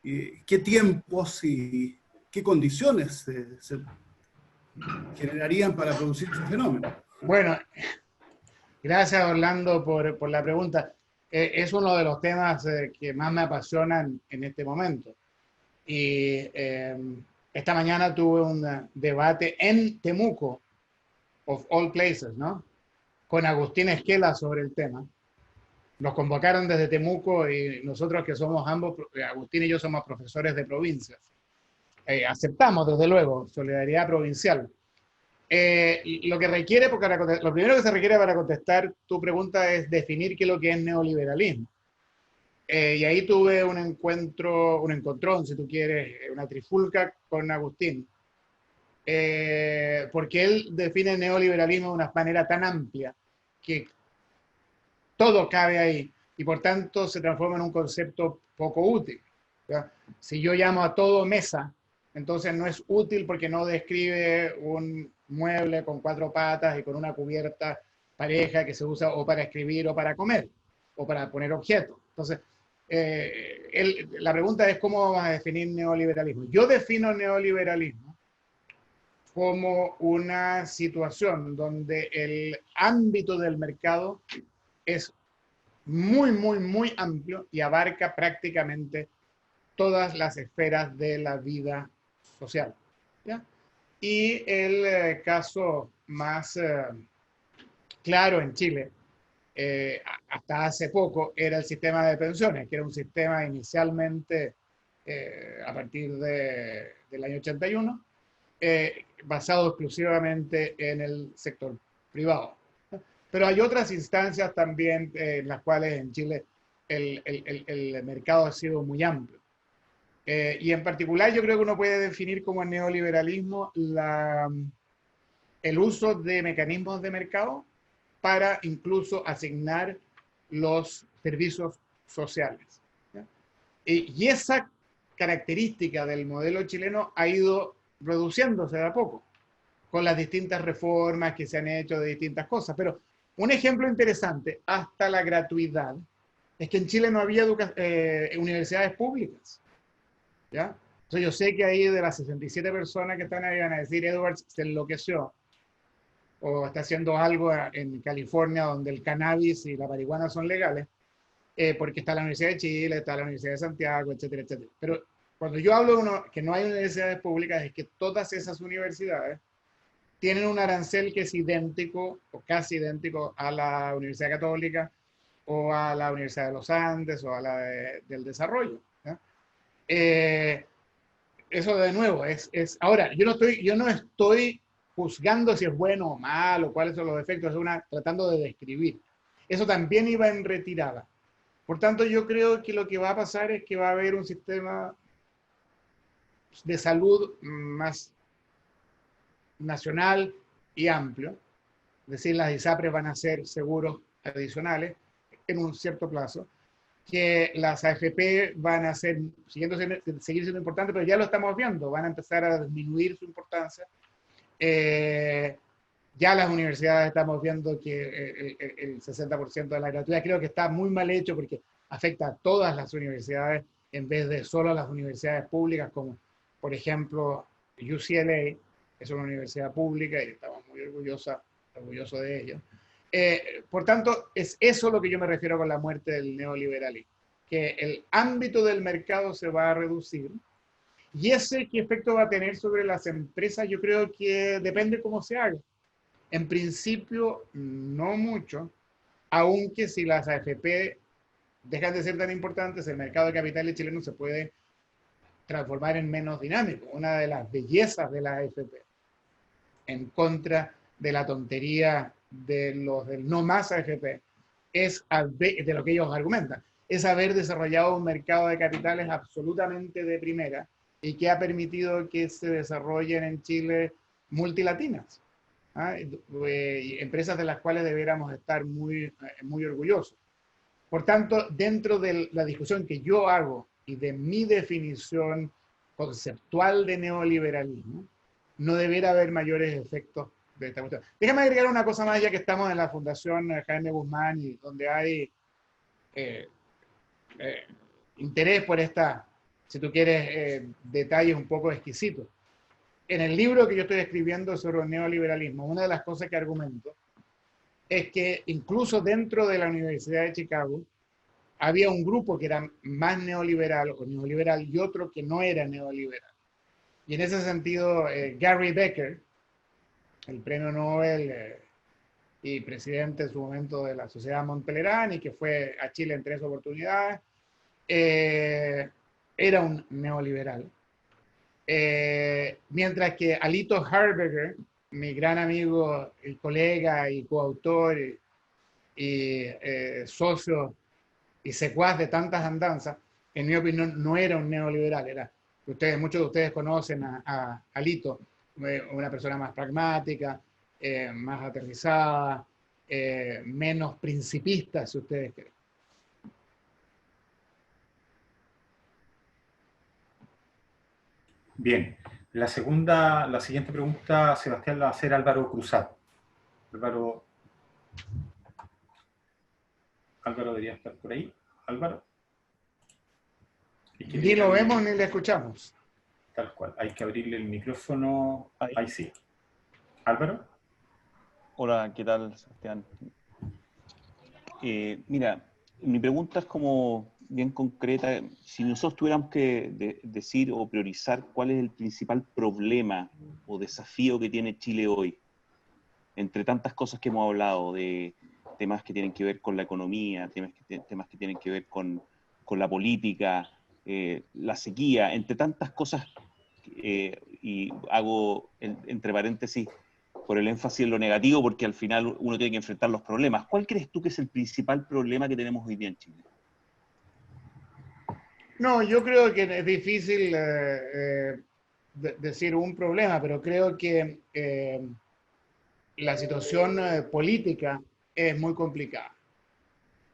¿Qué tiempos y qué condiciones se generarían para producir este fenómeno? Bueno, gracias Orlando por la pregunta. Es uno de los temas que más me apasionan en este momento. Y esta mañana tuve un debate en Temuco, of all places, ¿no? Con Agustín Esquela sobre el tema. Nos convocaron desde Temuco y nosotros que somos ambos, Agustín y yo somos profesores de provincias. Aceptamos, desde luego, solidaridad provincial. Lo que requiere, lo primero que se requiere para contestar tu pregunta es definir qué es lo que es neoliberalismo. Y ahí tuve un encontrón, si tú quieres, una trifulca con Agustín, porque él define el neoliberalismo de una manera tan amplia que todo cabe ahí y por tanto se transforma en un concepto poco útil, ¿ya? Si yo llamo a todo mesa, entonces no es útil porque no describe un mueble con 4 patas y con una cubierta pareja que se usa o para escribir o para comer o para poner objetos. Entonces, la pregunta es cómo vamos a definir neoliberalismo. Yo defino neoliberalismo como una situación donde el ámbito del mercado es muy, muy, muy amplio y abarca prácticamente todas las esferas de la vida social, ¿ya? Y el caso más claro en Chile, hasta hace poco, era el sistema de pensiones, que era un sistema inicialmente, a partir del año 81, basado exclusivamente en el sector privado. Pero hay otras instancias también en las cuales en Chile el mercado ha sido muy amplio. Y en particular yo creo que uno puede definir como neoliberalismo el uso de mecanismos de mercado para incluso asignar los servicios sociales, ¿ya? Y esa característica del modelo chileno ha ido reduciéndose de a poco con las distintas reformas que se han hecho de distintas cosas. Pero un ejemplo interesante, hasta la gratuidad, es que en Chile no había universidades públicas, ¿ya? Entonces yo sé que ahí de las 67 personas que están ahí van a decir, Edwards se enloqueció, o está haciendo algo en California donde el cannabis y la marihuana son legales, porque está la Universidad de Chile, está la Universidad de Santiago, etcétera, etcétera. Pero cuando yo hablo de que no hay universidades públicas, es que todas esas universidades tienen un arancel que es idéntico o casi idéntico a la Universidad Católica o a la Universidad de los Andes o a la del Desarrollo, ¿ya? Eso de nuevo ahora, yo no estoy juzgando si es bueno o malo, cuáles son los efectos, tratando de describir. Eso también iba en retirada. Por tanto, yo creo que lo que va a pasar es que va a haber un sistema de salud más nacional y amplio. Es decir, las ISAPRES van a ser seguros adicionales en un cierto plazo, que las AFP van a seguir siendo importantes, pero ya lo estamos viendo, van a empezar a disminuir su importancia. Ya las universidades estamos viendo que el 60% de la gratuidad creo que está muy mal hecho porque afecta a todas las universidades en vez de solo a las universidades públicas, como por ejemplo UCLA, es una universidad pública y estamos muy orgullosos de ello. Por tanto, es eso lo que yo me refiero con la muerte del neoliberalismo, que el ámbito del mercado se va a reducir. Y ese qué efecto va a tener sobre las empresas, yo creo que depende cómo se haga. En principio, no mucho, aunque si las AFP dejan de ser tan importantes, el mercado de capitales chileno se puede transformar en menos dinámico, una de las bellezas de las AFP. en contra de la tontería de los del no más AFP, de lo que ellos argumentan, es haber desarrollado un mercado de capitales absolutamente de primera y que ha permitido que se desarrollen en Chile multilatinas, ¿ah? Empresas de las cuales debiéramos estar muy orgullosos. Por tanto, dentro de la discusión que yo hago y de mi definición conceptual de neoliberalismo, no debiera haber mayores efectos de esta cuestión. Déjame agregar una cosa más, ya que estamos en la Fundación Jaime Guzmán y donde hay eh, interés por esta, si tú quieres, detalles un poco exquisitos. En el libro que yo estoy escribiendo sobre el neoliberalismo, una de las cosas que argumento es que incluso dentro de la Universidad de Chicago había un grupo que era más neoliberal o neoliberal y otro que no era neoliberal. Y en ese sentido, Gary Becker, el premio Nobel y presidente en su momento de la Sociedad Montpellier, y que fue a Chile en 3 oportunidades, era un neoliberal. Mientras que Alito Harberger, mi gran amigo y colega y coautor y socio y secuaz de tantas andanzas, en mi opinión no era un neoliberal, muchos de ustedes conocen a Alito, una persona más pragmática, más aterrizada, menos principista, si ustedes quieren. Bien, la siguiente pregunta, Sebastián, la va a hacer Álvaro Cruzat. Álvaro debería estar por ahí. Álvaro. Ni lo vemos ni le escuchamos. Tal cual, hay que abrirle el micrófono. Ahí sí. Álvaro. Hola, ¿qué tal, Sebastián? Mira, mi pregunta es como bien concreta. Si nosotros tuviéramos que decir o priorizar cuál es el principal problema o desafío que tiene Chile hoy, entre tantas cosas que hemos hablado, de temas que tienen que ver con la economía, temas que tienen que ver con la política, la sequía, entre tantas cosas, y hago entre paréntesis por el énfasis en lo negativo, porque al final uno tiene que enfrentar los problemas. ¿Cuál crees tú que es el principal problema que tenemos hoy día en Chile? No, yo creo que es difícil decir un problema, pero creo que la situación política es muy complicada,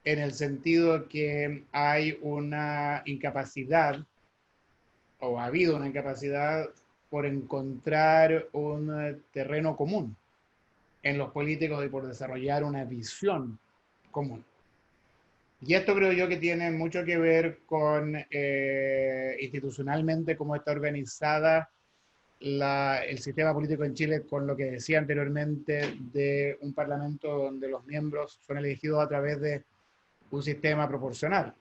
en el sentido que hay una incapacidad, o ha habido una incapacidad por encontrar un terreno común en los políticos y por desarrollar una visión común. Y esto creo yo que tiene mucho que ver con institucionalmente cómo está organizada el sistema político en Chile, con lo que decía anteriormente de un parlamento donde los miembros son elegidos a través de un sistema proporcional.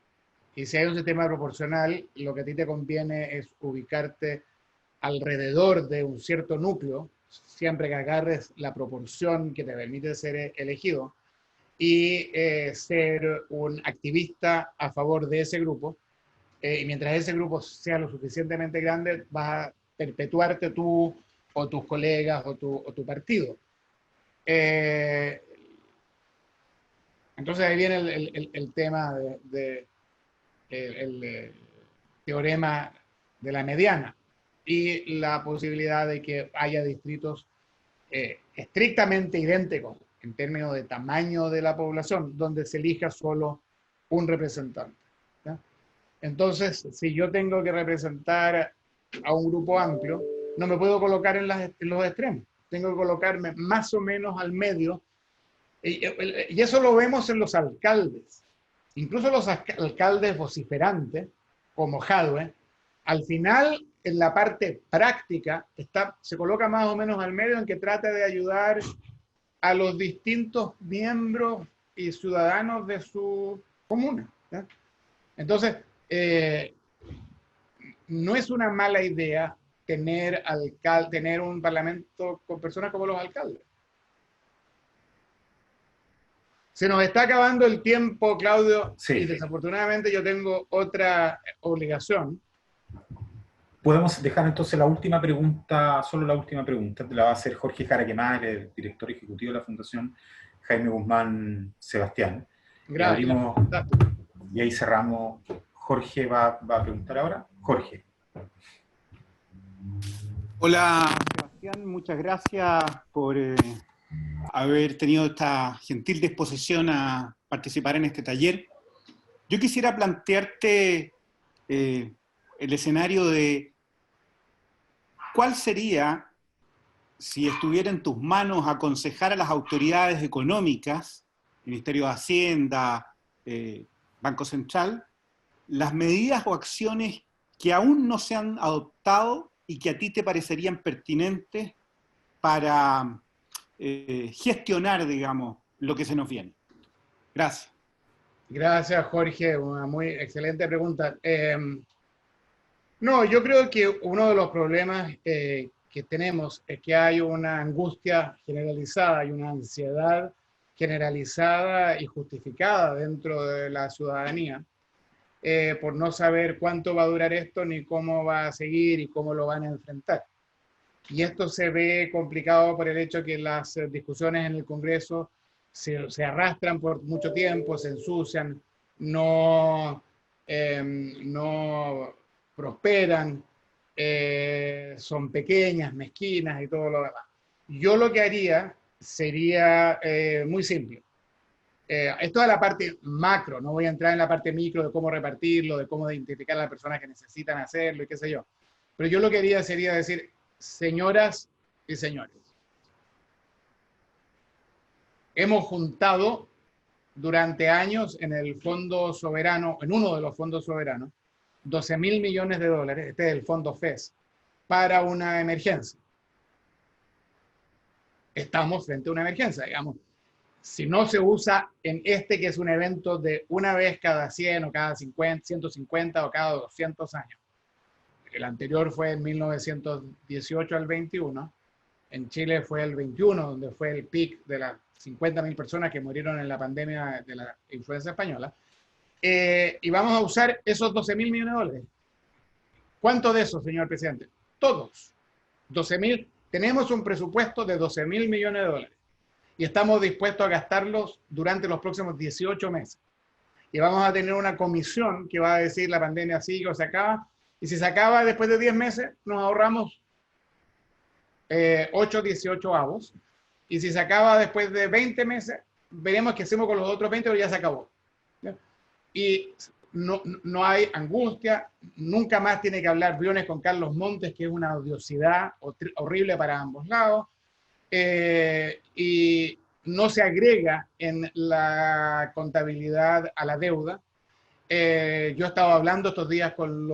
Y si hay un sistema proporcional, lo que a ti te conviene es ubicarte alrededor de un cierto núcleo, siempre que agarres la proporción que te permite ser elegido, y ser un activista a favor de ese grupo. Y mientras ese grupo sea lo suficientemente grande, vas a perpetuarte tú o tus colegas o tu partido. Entonces ahí viene el tema el teorema de la mediana y la posibilidad de que haya distritos estrictamente idénticos en términos de tamaño de la población, donde se elija solo un representante, ¿ya? Entonces, si yo tengo que representar a un grupo amplio, no me puedo colocar en los extremos, tengo que colocarme más o menos al medio, y eso lo vemos en los alcaldes. Incluso los alcaldes vociferantes, como Jadwe, al final, en la parte práctica, se coloca más o menos al medio, en que trata de ayudar a los distintos miembros y ciudadanos de su comuna, ¿ya? Entonces, no es una mala idea tener un parlamento con personas como los alcaldes. Se nos está acabando el tiempo, Claudio, sí. Y desafortunadamente yo tengo otra obligación. Podemos dejar entonces la última pregunta, solo la última pregunta, te la va a hacer Jorge Jara Quemada, el director ejecutivo de la Fundación Jaime Guzmán Sebastián. Y Gracias. abrimos, y ahí cerramos. Jorge va a preguntar ahora. Jorge. Hola, Sebastián, muchas gracias por haber tenido esta gentil disposición a participar en este taller. Yo quisiera plantearte el escenario de cuál sería, si estuviera en tus manos, aconsejar a las autoridades económicas, Ministerio de Hacienda, Banco Central, las medidas o acciones que aún no se han adoptado y que a ti te parecerían pertinentes para gestionar, digamos, lo que se nos viene. Gracias. Gracias, Jorge. Una muy excelente pregunta. No, yo creo que uno de los problemas que tenemos es que hay una angustia generalizada y una ansiedad generalizada y justificada dentro de la ciudadanía por no saber cuánto va a durar esto, ni cómo va a seguir y cómo lo van a enfrentar. Y esto se ve complicado por el hecho que las discusiones en el Congreso se arrastran por mucho tiempo, se ensucian, no prosperan, son pequeñas, mezquinas y todo lo demás. Yo lo que haría sería muy simple. Esto es la parte macro, no voy a entrar en la parte micro de cómo repartirlo, de cómo identificar a las personas que necesitan hacerlo y qué sé yo. Pero yo lo que haría sería decir, señoras y señores, hemos juntado durante años en el fondo soberano, en uno de los fondos soberanos, 12.000 millones de dólares, este es el fondo FES, para una emergencia. Estamos frente a una emergencia, digamos. Si no se usa en este, que es un evento de una vez cada 100 o cada 50, 150 o cada 200 años. El anterior fue en 1918 al 21. En Chile fue el 21, donde fue el pic de las 50.000 personas que murieron en la pandemia de la influenza española. Y vamos a usar esos 12.000 millones de dólares. ¿Cuánto de eso, señor presidente? Todos. 12.000. Tenemos un presupuesto de 12.000 millones de dólares. Y estamos dispuestos a gastarlos durante los próximos 18 meses. Y vamos a tener una comisión que va a decir la pandemia sigue o se acaba. Y si se acaba después de 10 meses, nos ahorramos 8, 18 avos. Y si se acaba después de 20 meses, veremos qué hacemos con los otros 20, pero ya se acabó. ¿Ya? Y no hay angustia, nunca más tiene que hablar Briones con Carlos Montes, que es una odiosidad horrible para ambos lados. Y no se agrega en la contabilidad a la deuda. Yo he estado hablando estos días con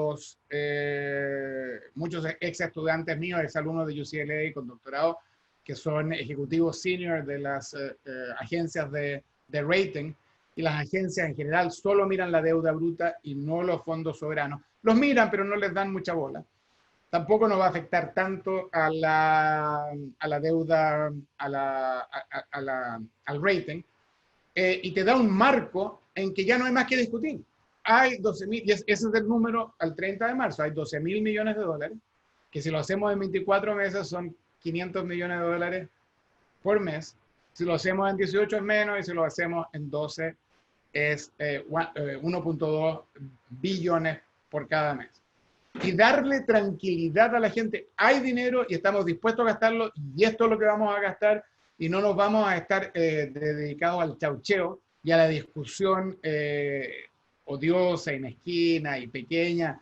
muchos ex estudiantes míos, ex alumnos de UCLA con doctorado, que son ejecutivos senior de las agencias de rating, y las agencias en general solo miran la deuda bruta y no los fondos soberanos. Los miran, pero no les dan mucha bola. Tampoco nos va a afectar tanto a la deuda, al rating, y te da un marco en que ya no hay más que discutir. Hay 12.000, y ese es el número al 30 de marzo, hay 12.000 millones de dólares, que si lo hacemos en 24 meses son 500 millones de dólares por mes. Si lo hacemos en 18 es menos, y si lo hacemos en 12 es 1.2 billones por cada mes. Y darle tranquilidad a la gente. Hay dinero y estamos dispuestos a gastarlo, y esto es lo que vamos a gastar, y no nos vamos a estar dedicados al chaucheo y a la discusión odiosa y mezquina y pequeña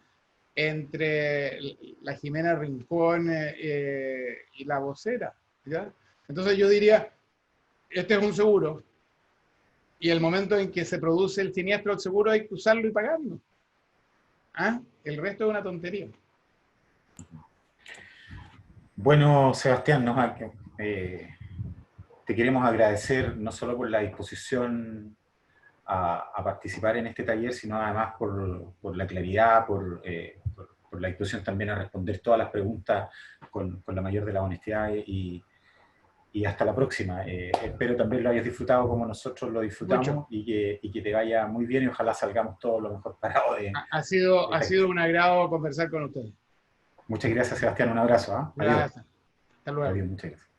entre la Jimena Rincón y la vocera, ¿ya? Entonces yo diría, este es un seguro, y el momento en que se produce el siniestro del seguro hay que usarlo y pagarlo. ¿Ah? El resto es una tontería. Bueno, Sebastián, te queremos agradecer no solo por la disposición a participar en este taller, sino además por la claridad, por la disposición también a responder todas las preguntas con la mayor de la honestidad, y hasta la próxima. Espero también lo hayas disfrutado como nosotros lo disfrutamos, y que te vaya muy bien, y ojalá salgamos todos lo mejor parados. Ha sido un agrado conversar con ustedes. Muchas gracias, Sebastián. Un abrazo. ¿Ah? Adiós. Gracias. Hasta luego. Adiós, muchas gracias.